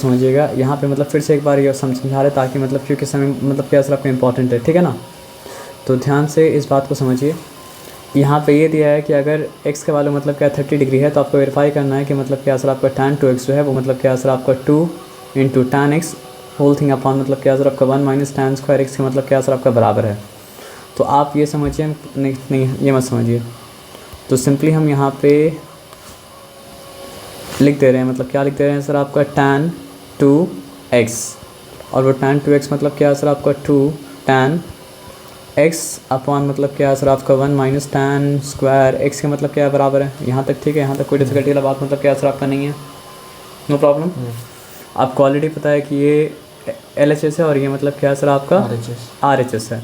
समझिएगा। यहाँ पे मतलब फिर से एक बार ये समझा रहे ताकि मतलब क्योंकि समय मतलब क्या सर आपका इंपॉर्टेंट है, ठीक है ना। तो ध्यान से इस बात को समझिए। यहाँ पे ये दिया है कि अगर x का वैल्यू मतलब क्या 30 डिग्री है तो आपको वेरीफाई करना है कि मतलब क्या सर आपका tan 2x जो है वो मतलब क्या सर आपका 2 × tan x whole thing upon मतलब क्या सर आपका 1 - tan स्क्वायर x का मतलब क्या सर आपका बराबर है। तो आप ये समझिए, नहीं ये मत समझिए। तो सिंपली हम यहाँ पे लिख दे रहे हैं, मतलब क्या लिख दे रहे हैं सर आपका tan 2x, और वो tan 2x मतलब क्या सर आपका 2 tan x अपॉन मतलब क्या सर आपका 1 - tan स्क्वायर x के मतलब क्या बराबर है। यहाँ तक ठीक है, यहाँ तक कोई डिफिकल्टी वाला बात मतलब क्या सर आपका नहीं है, नो प्रॉब्लम। आपको ऑलरेडी पता है कि ये LHS है और ये मतलब क्या सर आपका RHS है,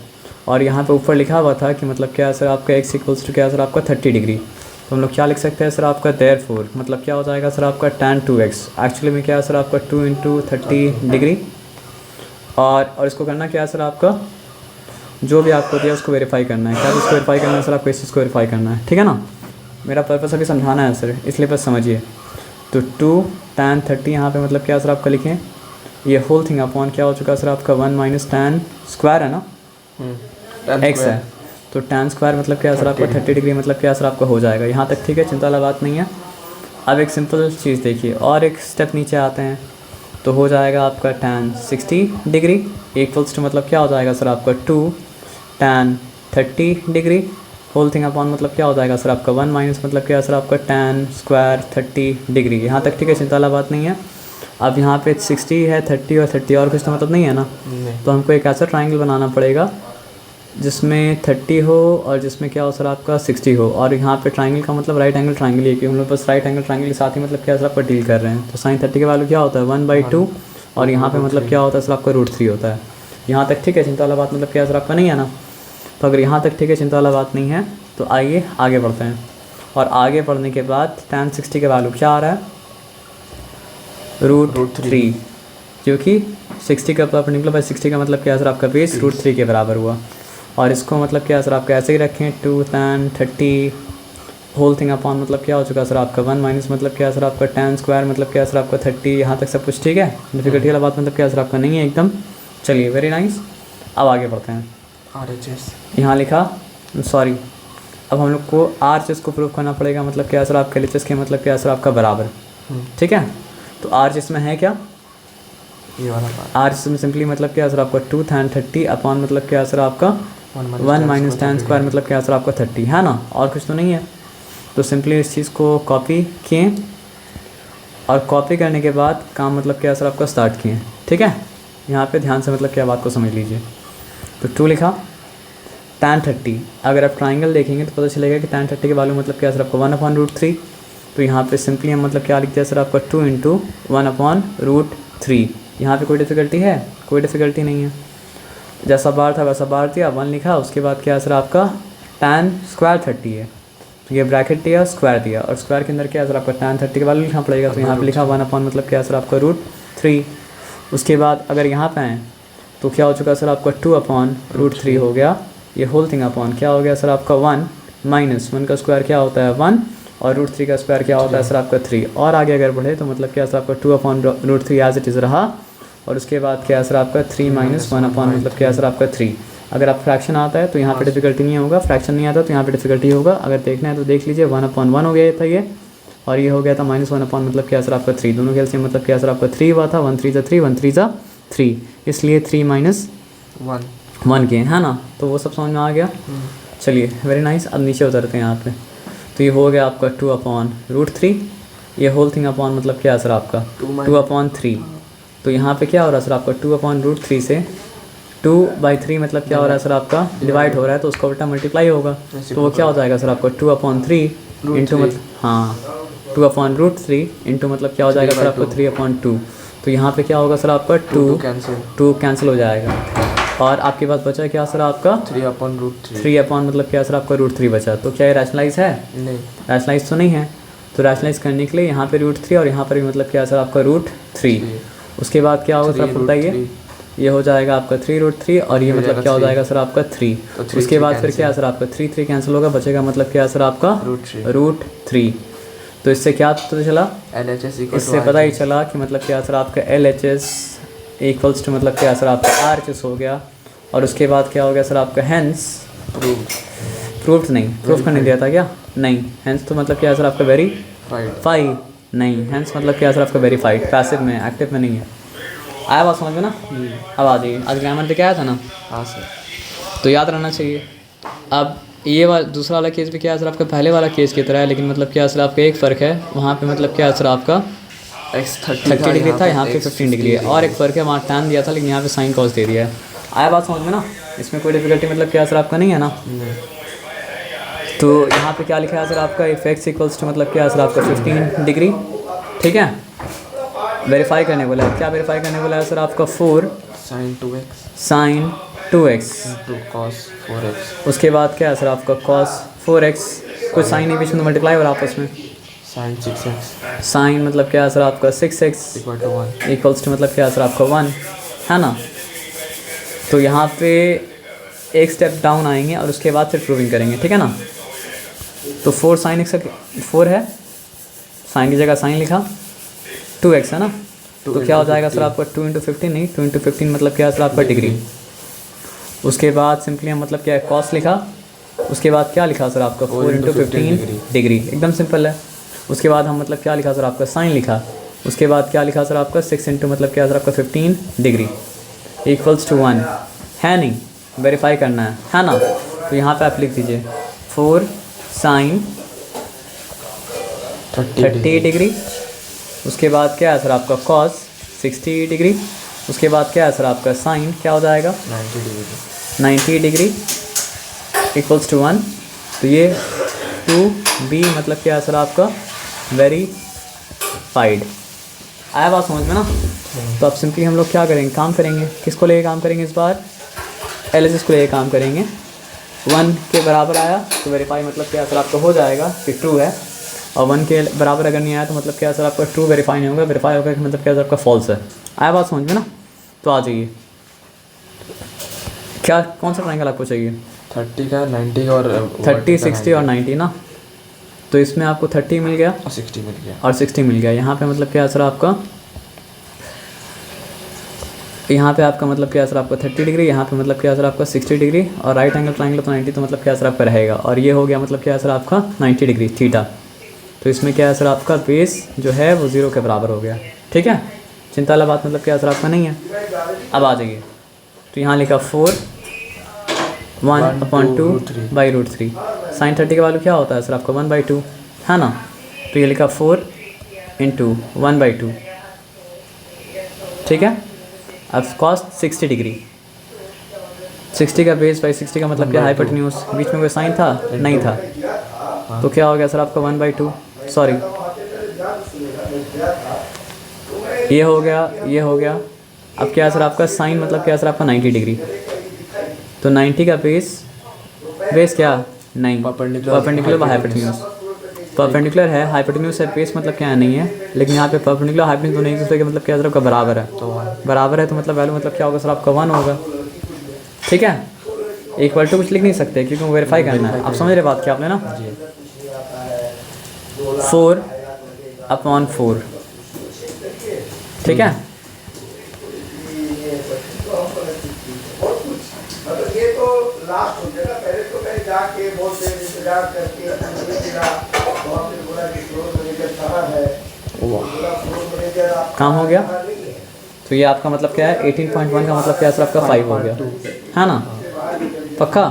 और यहाँ पे ऊपर लिखा हुआ था कि मतलब क्या सर आपका x = क्या सर आपका 30 डिग्री। तो हम लोग क्या लिख सकते हैं सर आपका देयरफॉर मतलब क्या हो जाएगा सर आपका tan 2x एक्चुअली में क्या सर आपका 2 × 30 डिग्री, और इसको करना क्या सर आपका जो भी आपको दिया उसको वेरीफाई करना है। क्या उसको वेरीफाई करना है सर आपको इस चीज़ को वेरीफाई करना है, ठीक है ना। मेरा पर्पस अभी समझाना है सर, इसलिए बस समझिए। तो 2 tan 30 यहाँ पे मतलब क्या सर आपका लिखें, ये होल थिंग अपॉन क्या हो चुका सर आपका 1 - tan स्क्वायर है ना, x है, तो tan स्क्वायर मतलब क्या सर आपका 30 डिग्री मतलब क्या सर आपका हो जाएगा। यहाँ तक ठीक है, चिंता वाला बात नहीं है। अब एक सिंपल चीज़ देखिए, और एक स्टेप नीचे आते हैं तो हो जाएगा आपका tan 60 डिग्री = मतलब क्या हो जाएगा सर आपका 2 tan 30 degree whole thing upon मतलब क्या हो जाएगा सर आपका 1 - मतलब क्या सर आपका tan स्क्वायर 30 डिग्री। यहाँ तक ठीक है, चिंता वाला बात नहीं है। अब यहाँ पे 60 है, 30 और 30 और कुछ तो मतलब नहीं है ना, तो हमको एक ऐसा ट्राइंगल बनाना पड़ेगा जिसमें 30 हो और जिसमें क्या हो सर आपका 60 हो, और यहाँ पे ट्राइंगल का मतलब राइट एंगल ट्राइंगल ही है कि हम लोग बस राइट एंगल ट्राइंगल के साथ ही मतलब क्या सर आपका डील कर रहे हैं। तो sin 30 के वैल्यू क्या होता है 1/2, और यहाँ पे मतलब क्या होता है सर आपका √3 होता है। यहाँ तक ठीक है, चिंता वाला बात मतलब क्या सर आपका नहीं है ना। तो अगर यहाँ तक ठीक है, चिंता वाला बात नहीं है, तो आइए आगे बढ़ते हैं। और आगे बढ़ने के बाद tan 60 का वैल्यू क्या आ रहा है √3, क्योंकि 60 का परपेंडिकुलर बाय 60 का मतलब क्या सर आपका बेस √3 के बराबर हुआ। और इसको मतलब क्या सर आपका ऐसे ही रखें 2 tan 30 होल थिंग अपॉन मतलब क्या हो चुका सर आपका 1 - मतलब क्या सर आपका tan स्क्वायर मतलब क्या सर आपका 30। यहाँ तक सब कुछ ठीक है, डिफिकल्टी वाला बात मतलब क्या सर आपका नहीं है एकदम। चलिए वेरी नाइस, अब आगे बढ़ते हैं। RHS यहाँ लिखा, सॉरी, अब हम लोग को RHS को प्रूव करना पड़ेगा मतलब क्या सर आपका LHS के मतलब क्या सर आपका बराबर, ठीक है। तो RHS में है क्या, ये वाला RHS में सिंपली मतलब क्या सर आपका 2 tan 30 अपॉन मतलब क्या सर आपका 1 - tan स्क्वायर मतलब क्या सर आपका 30 है ना, और कुछ तो नहीं है। तो सिंपली इस चीज़ को कॉपी किए, और कॉपी करने के बाद काम मतलब क्या सर आपका स्टार्ट किए, ठीक है। यहाँ पे ध्यान से मतलब क्या बात को समझ लीजिए। तो 2 लिखा, tan 30, अगर आप ट्राइंगल देखेंगे तो पता चलेगा कि tan 30 के वैल्यू मतलब क्या सर आपका 1/√3। तो यहाँ पे सिंपली हम मतलब क्या लिखते हैं सर आपका 2 × 1/√3। यहाँ पे कोई डिफ़िकल्टी है, कोई डिफ़िकल्टी नहीं है, जैसा बार था वैसा बार दिया, 1 लिखा, उसके बाद क्या सर आपका tan स्क्वायर 30 है, तो ये ब्रैकेट दिया, स्क्वायर दिया, और स्क्वायर के अंदर क्या सर आपका tan 30 के वैल्यू लिखना पड़ेगा। तो यहाँ पे लिखा 1/ मतलब क्या सर आपका √3। उसके बाद अगर यहाँ पे आएँ तो क्या हो चुका सर आपका 2/√3 हो गया, ये होल थिंग अपॉन क्या हो गया सर आपका 1 - 1 का स्क्वायर क्या होता है 1, और √3 का स्क्वायर क्या होता है सर आपका 3। और आगे अगर बढ़े तो मतलब क्या सर आपका 2/√3 एज इट इज़ रहा, और उसके बाद क्या सर आपका 3 - 1/ मतलब क्या सर आपका 3। अगर आप फ्रैक्शन आता है तो यहाँ पे डिफिकल्टी नहीं होगा, फ्रैक्शन नहीं आता तो यहाँ पे डिफिकल्टी होगा। अगर देखना है तो देख लीजिए, 1/1 हो गया था ये, और ये हो गया था -1/ मतलब क्या सर आपका 3। दोनों के एलसीएम मतलब क्या सर आपका 3 हुआ था, 1 3 × 3 1 3 × 3, इसलिए 3 - 1 के है ना। तो वो सब समझ में आ गया। चलिए वेरी नाइस, अब नीचे उतरते हैं यहाँ पे। तो ये हो गया आपका 2/√3, ये होल थिंग अपॉन मतलब क्या सर आपका 2/3। तो यहाँ पे क्या हो रहा है सर आपका 2/√3 से 2/3 मतलब क्या हो रहा है सर आपका डिवाइड हो रहा है, तो उसका उल्टा मल्टीप्लाई होगा, तो वो क्या हो जाएगा सर आपका 2/3 इंटू मतलब हाँ 2/√3 इंटू मतलब क्या हो जाएगा सर आपका 3/2। तो यहाँ पे क्या होगा सर आपका 2 कैंसिल हो जाएगा, और आपके पास बचा क्या सर आपका 3/√3 मतलब क्या सर आपका √3 बचा। तो क्या ये रैशनलाइज है, नहीं रैशनलाइज तो नहीं है। तो रैशनलाइज करने के लिए यहाँ पे √3 और यहाँ पर भी मतलब क्या सर आपका √3। उसके बाद क्या होगा सर आप बताइए, ये हो जाएगा आपका 3√3 और ये मतलब क्या हो जाएगा सर आपका 3। उसके बाद फिर क्या सर आपका 3 कैंसिल होगा, बचेगा मतलब क्या सर आपका √3। तो इससे क्या पता चला, LHS इससे पता ही चला कि मतलब क्या सर आपका LHS इक्वल्स टू मतलब क्या सर आपका RHS हो गया। और उसके बाद क्या हो गया सर आपका हेंस प्रूव्ड नहीं, प्रूफ करने दिया था क्या, नहीं, हेंस तो मतलब क्या सर आपका वेरीफाइड नहीं, हेंस मतलब क्या सर आपका वेरीफाइड, पैसिव में, एक्टिव में नहीं है। आया बात समझ में ना। अब आ जाइए, आज ग्रामर पे क्या आया था ना। हाँ सर। तो याद रहना चाहिए। अब ये दूसरा वाला केस भी क्या है सर आपका पहले वाला केस की तरह है, लेकिन मतलब क्या सर आपका एक फ़र्क है, वहाँ पे मतलब क्या सर आपका x30 डिग्री था, यहाँ पे 15 डिग्री है। और एक फ़र्क है, वहाँ टैन दिया था लेकिन यहाँ पे साइन कॉस दे दिया है। आया बात समझ में ना। इसमें कोई डिफिकल्टी मतलब क्या सर आपका नहीं है ना। तो यहाँ पे क्या लिखा है सर आपका इफ x इक्वल्स टू मतलब क्या सर आपका 15 डिग्री, ठीक है। वेरीफाई करने बोला है, क्या वेरीफाई करने बोला है सर आपका 4 sin 2x cos 4x, उसके बाद क्या है सर आपका cos 4x, कुछ साइन नहीं बीच में मल्टीप्लाई हो रहा आपस में, sin 6x साइन मतलब क्या है सर आपका 6x इक्वल्स टू मतलब क्या है सर आपका 1, है ना। तो यहाँ पे एक स्टेप डाउन आएंगे और उसके बाद फिर प्रूविंग करेंगे, ठीक है ना। तो 4 sin x 4 है, साइन की जगह साइन लिखा, 2x है ना, तो क्या हो जाएगा सर आपका 2 × 15 नहीं, 2 × 15 मतलब क्या है सर आपका डिग्री। उसके बाद सिंपली हम मतलब क्या है कॉस लिखा, उसके बाद क्या लिखा सर आपका 4 × 15 डिग्री, एकदम सिंपल है। उसके बाद हम मतलब क्या लिखा सर आपका साइन लिखा, उसके बाद क्या लिखा सर आपका 6 × मतलब क्या सर आपका 15 डिग्री इक्वल्स टू 1, है नहीं, वेरीफाई करना है ना। तो यहाँ पे आप लिख दीजिए 4 sin 30 डिग्री, उसके बाद क्या है सर आपका cos 60 डिग्री, उसके बाद क्या है सर आपका साइन क्या हो जाएगा 90 डिग्री इक्वल्स टू 1। तो ये 2b मतलब क्या है सर आपका वेरीफाइड। आया बात समझ में ना। तो अब सिंपली हम लोग क्या करेंगे, काम करेंगे, किसको लेके काम करेंगे इस बार, LHS को लेके काम करेंगे। 1 के बराबर आया तो वेरीफाई मतलब क्या सर आपका हो जाएगा कि ट्रू है, और 1 के बराबर अगर नहीं आया तो मतलब क्या सर आपका ट्रू वेरीफाई नहीं होगा, वेरीफाई होगा कि मतलब क्या सर आपका फॉल्स है। आया बात समझ में ना। तो आ जाइए, क्या कौन सा ट्रायंगल आपको चाहिए, 30 का 90 का और 30 60 और 90 ना। तो इसमें आपको 30 मिल गया और 60 मिल गया, और 60 मिल गया। यहाँ पे मतलब क्या सर आपका, यहाँ पे आपका मतलब क्या सर आपका 30 डिग्री, यहाँ पे मतलब क्या सर आपका 60 डिग्री, और राइट एंगल ट्रायंगल तो 90, तो मतलब क्या सर आपका रहेगा। और ये हो गया मतलब क्या सर आपका 90 डिग्री थीटा। तो इसमें क्या है सर आपका बेस जो है वो 0 के बराबर हो गया, ठीक है। चिंता वाला बात मतलब क्या सर आपका नहीं है। अब आ जाइए, तो यहाँ लिखा 4 1/2/√3 साइन 30 का वैल्यू क्या होता है सर आपका 1/2, है ना। तो ये लिखा 4 × 1/2, ठीक है। अब cos 60 डिग्री, 60 का बेस बाई 60 का मतलब क्या हाइपोटेन्यूज, बीच में कोई साइन था नहीं था, तो क्या हो गया सर आपका 1/2, सॉरी ये हो गया। अब क्या सर आपका साइन मतलब क्या सर आपका 90 डिग्री, तो 90 का बेस क्या नहीं, परपेंडिकुलर हाइपोटेन्यूज, परपेंडिकुलर है, हाइपोटेन्यूज है, बेस मतलब क्या नहीं है, लेकिन यहाँ पे परपेंडिकुलर हाइपोटेन्यूज दोनों एक दूसरे के मतलब क्या सर आपका बराबर है, बराबर है तो मतलब वैल्यू मतलब क्या होगा सर आपका 1 होगा, ठीक है। इक्वल टू कुछ लिख नहीं सकते क्योंकि वो वेरीफाई करना है। आप समझ रहे बात क्या आपने ना। 4/4, ठीक है। ये तो लास्ट हो जाएगा, पहले तो मैं जाके बहुत देर इंतजार करके बहुत बोला कि फ्लोर मैनेजर कहाँ है, फ्लोर मैनेजर काम हो गया। तो ये आपका मतलब क्या है 18.1 का मतलब क्या सर आपका 5 हो गया, है ना, पक्का।